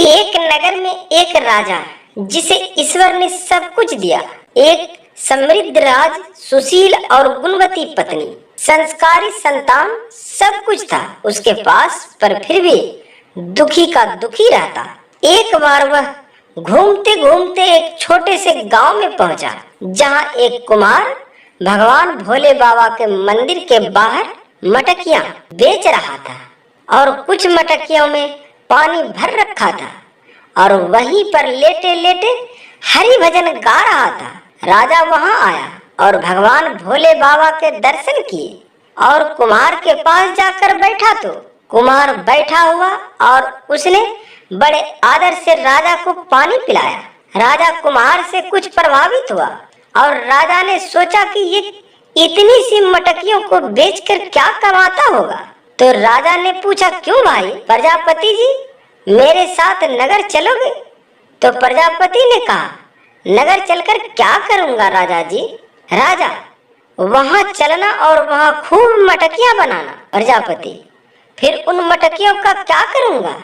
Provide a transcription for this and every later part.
एक नगर में एक राजा जिसे ईश्वर ने सब कुछ दिया। एक समृद्ध राज, सुशील और गुणवती पत्नी, संस्कारी संतान, सब कुछ था उसके पास, पर फिर भी दुखी का दुखी रहता। एक बार वह घूमते घूमते एक छोटे से गांव में पहुंचा, जहां एक कुमार भगवान भोले बाबा के मंदिर के बाहर मटकियां बेच रहा था और कुछ मटकियों में पानी भर रखा था और वहीं पर लेटे लेटे हरि भजन गा रहा था। राजा वहां आया और भगवान भोले बाबा के दर्शन किए और कुमार के पास जाकर बैठा। तो कुमार बैठा हुआ और उसने बड़े आदर से राजा को पानी पिलाया। राजा कुमार से कुछ प्रभावित हुआ और राजा ने सोचा कि ये इतनी सी मटकियों को बेचकर क्या कमाता होगा। तो राजा ने पूछा, क्यों भाई प्रजापति जी, मेरे साथ नगर चलोगे? तो प्रजापति ने कहा, नगर चलकर क्या करूंगा राजा जी? राजा, वहां चलना और वहां खूब मटकियां बनाना। प्रजापति, फिर उन मटकियों का क्या करूंगा?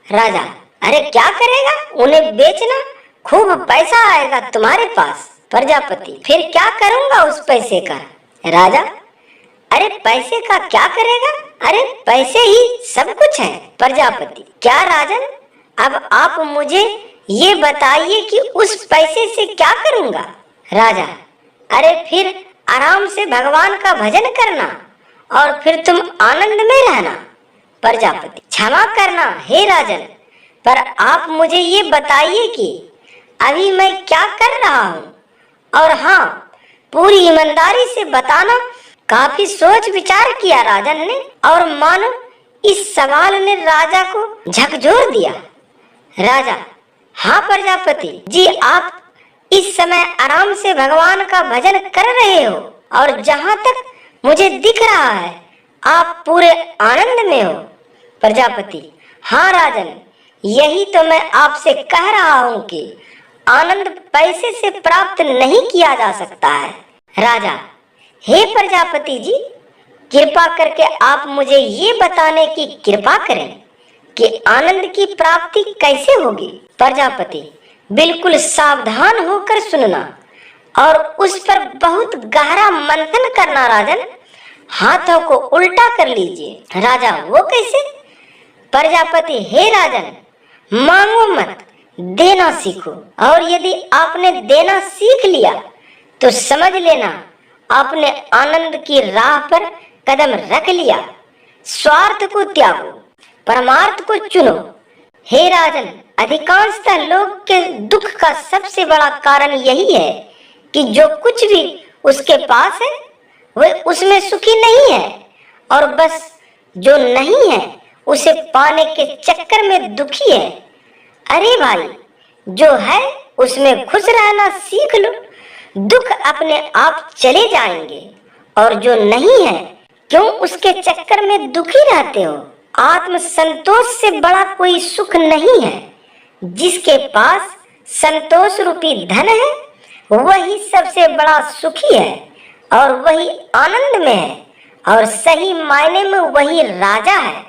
राजा, अरे क्या करेगा, उन्हें बेचना, खूब पैसा आएगा तुम्हारे पास। प्रजापति, फिर क्या करूंगा उस पैसे का? राजा, अरे पैसे का क्या करेगा, अरे पैसे ही सब कुछ है। प्रजापति, क्या राजन, अब आप मुझे ये बताइए कि उस पैसे से क्या करूंगा? राजा, अरे फिर आराम से भगवान का भजन करना और फिर तुम आनंद में रहना। प्रजापति, क्षमा करना हे राजन, पर आप मुझे ये बताइए कि अभी मैं क्या कर रहा हूँ, और हाँ, पूरी ईमानदारी से बताना। काफी सोच विचार किया राजन ने और मानो इस सवाल ने राजा को झकझोर दिया। राजा, हाँ प्रजापति जी, आप इस समय आराम से भगवान का भजन कर रहे हो और जहाँ तक मुझे दिख रहा है आप पूरे आनंद में हो। प्रजापति, हाँ राजन, यही तो मैं आपसे कह रहा हूँ कि आनंद पैसे से प्राप्त नहीं किया जा सकता है। राजा, हे प्रजापति जी, कृपा करके आप मुझे ये बताने की कृपा करें कि आनंद की प्राप्ति कैसे होगी। प्रजापति, बिल्कुल सावधान होकर सुनना और उस पर बहुत गहरा मंथन करना राजन। हाथों को उल्टा कर लीजिए। राजा, वो कैसे? प्रजापति, हे राजन, मांगो मत, देना सीखो, और यदि आपने देना सीख लिया तो समझ लेना आपने आनंद की राह पर कदम रख लिया। स्वार्थ को त्यागो, परमार्थ को चुनो। हे राजन, अधिकांशतः लोग के दुख का सबसे बड़ा कारण यही है कि जो कुछ भी उसके पास है वह उसमें सुखी नहीं है, और बस जो नहीं है उसे पाने के चक्कर में दुखी है। अरे भाई, जो है उसमें खुश रहना सीख लो, दुख अपने आप चले जाएंगे। और जो नहीं है, क्यों उसके चक्कर में दुखी रहते हो? आत्म संतोष से बड़ा कोई सुख नहीं है। जिसके पास संतोष रूपी धन है वही सबसे बड़ा सुखी है और वही आनंद में है और सही मायने में वही राजा है।